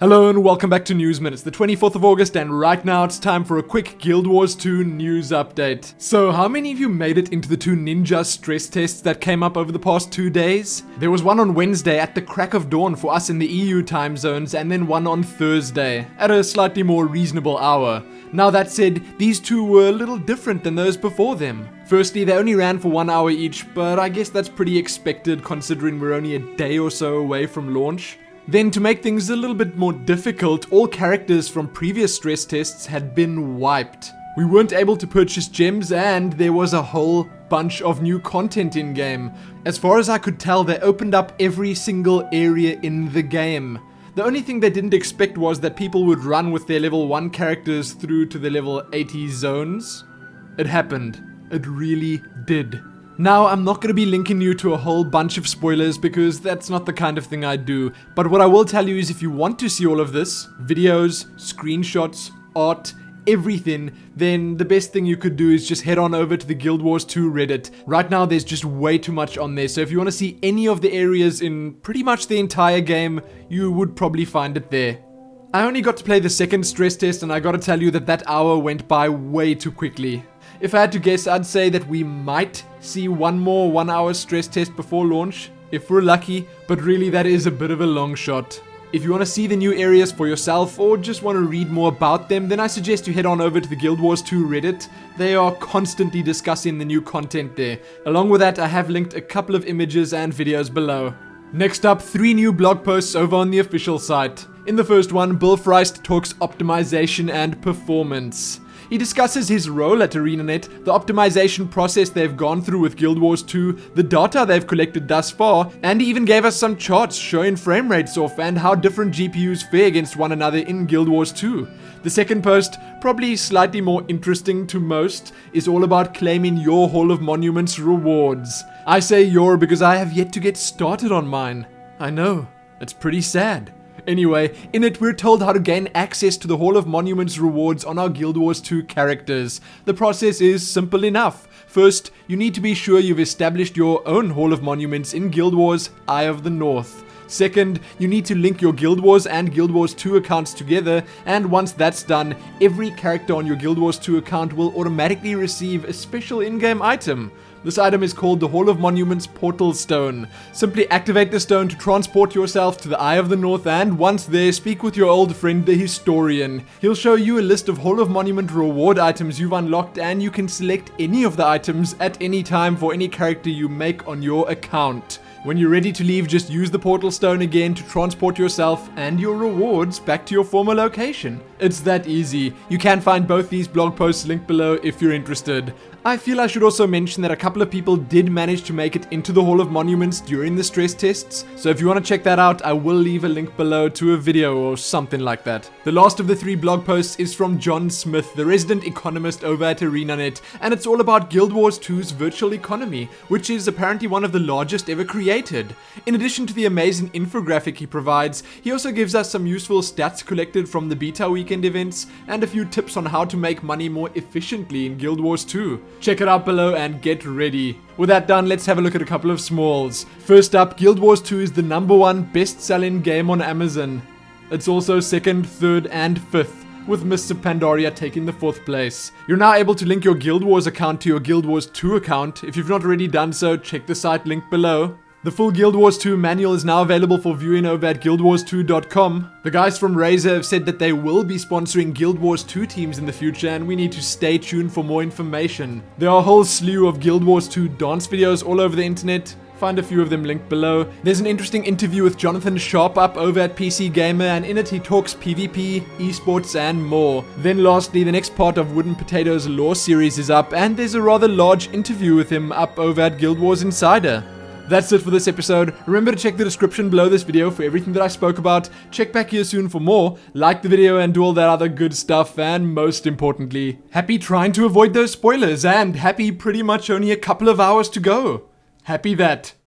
Hello and welcome back to Newsmin. It's the 24th of August and right now it's time for a quick Guild Wars 2 news update. So how many of you made it into the 2 ninja stress tests that came up over the past 2 days? There was one on Wednesday at the crack of dawn for us in the EU time zones and then one on Thursday at a slightly more reasonable hour. Now that said, these two were a little different than those before them. Firstly, they only ran for 1 hour each, but I guess that's pretty expected considering we're only a day or so away from launch. Then, to make things a little bit more difficult, all characters from previous stress tests had been wiped. We weren't able to purchase gems and there was a whole bunch of new content in-game. As far as I could tell, they opened up every single area in the game. The only thing they didn't expect was that people would run with their level 1 characters through to the level 80 zones. It happened. It really did. Now, I'm not going to be linking you to a whole bunch of spoilers because that's not the kind of thing I do, but what I will tell you is if you want to see all of this, videos, screenshots, art, everything, then the best thing you could do is just head on over to the Guild Wars 2 Reddit. Right now there's just way too much on there, so if you want to see any of the areas in pretty much the entire game, you would probably find it there. I only got to play the second stress test and I gotta tell you that hour went by way too quickly. If I had to guess, I'd say that we might see one more 1 hour stress test before launch, if we're lucky, but really that is a bit of a long shot. If you want to see the new areas for yourself or just want to read more about them, then I suggest you head on over to the Guild Wars 2 Reddit. They are constantly discussing the new content there. Along with that, I have linked a couple of images and videos below. Next up, 3 new blog posts over on the official site. In the first one, Bill Freist talks optimization and performance. He discusses his role at ArenaNet, the optimization process they've gone through with Guild Wars 2, the data they've collected thus far, and he even gave us some charts showing frame rates off and how different GPUs fare against one another in Guild Wars 2. The second post, probably slightly more interesting to most, is all about claiming your Hall of Monuments rewards. I say your because I have yet to get started on mine. I know, it's pretty sad. Anyway, in it we're told how to gain access to the Hall of Monuments rewards on our Guild Wars 2 characters. The process is simple enough. First, you need to be sure you've established your own Hall of Monuments in Guild Wars Eye of the North. Second, you need to link your Guild Wars and Guild Wars 2 accounts together, and once that's done, every character on your Guild Wars 2 account will automatically receive a special in-game item. This item is called the Hall of Monuments Portal Stone. Simply activate the stone to transport yourself to the Eye of the North, and once there, speak with your old friend the Historian. He'll show you a list of Hall of Monument reward items you've unlocked, and you can select any of the items at any time for any character you make on your account. When you're ready to leave, just use the portal stone again to transport yourself and your rewards back to your former location. It's that easy. You can find both these blog posts linked below if you're interested. I feel I should also mention that a couple of people did manage to make it into the Hall of Monuments during the stress tests, so if you want to check that out, I will leave a link below to a video or something like that. The last of the 3 blog posts is from John Smith, the resident economist over at ArenaNet, and it's all about Guild Wars 2's virtual economy, which is apparently one of the largest ever created. In addition to the amazing infographic he provides, he also gives us some useful stats collected from the beta weekend events, and a few tips on how to make money more efficiently in Guild Wars 2. Check it out below and get ready. With that done, let's have a look at a couple of smalls. First up, Guild Wars 2 is the #1 best-selling game on Amazon. It's also 2nd, 3rd, and 5th, with Mists of Pandaria taking the 4th place. You're now able to link your Guild Wars account to your Guild Wars 2 account. If you've not already done so, check the site link below. The full Guild Wars 2 manual is now available for viewing over at guildwars2.com. The guys from Razer have said that they will be sponsoring Guild Wars 2 teams in the future, and we need to stay tuned for more information. There are a whole slew of Guild Wars 2 dance videos all over the internet. Find a few of them linked below. There's an interesting interview with Jonathan Sharp up over at PC Gamer, and in it he talks PvP, esports, and more. Then lastly, the next part of Wooden Potatoes lore series is up, and there's a rather large interview with him up over at Guild Wars Insider. That's it for this episode. Remember to check the description below this video for everything that I spoke about. Check back here soon for more. Like the video and do all that other good stuff. And most importantly, happy trying to avoid those spoilers, and happy pretty much only a couple of hours to go. Happy that.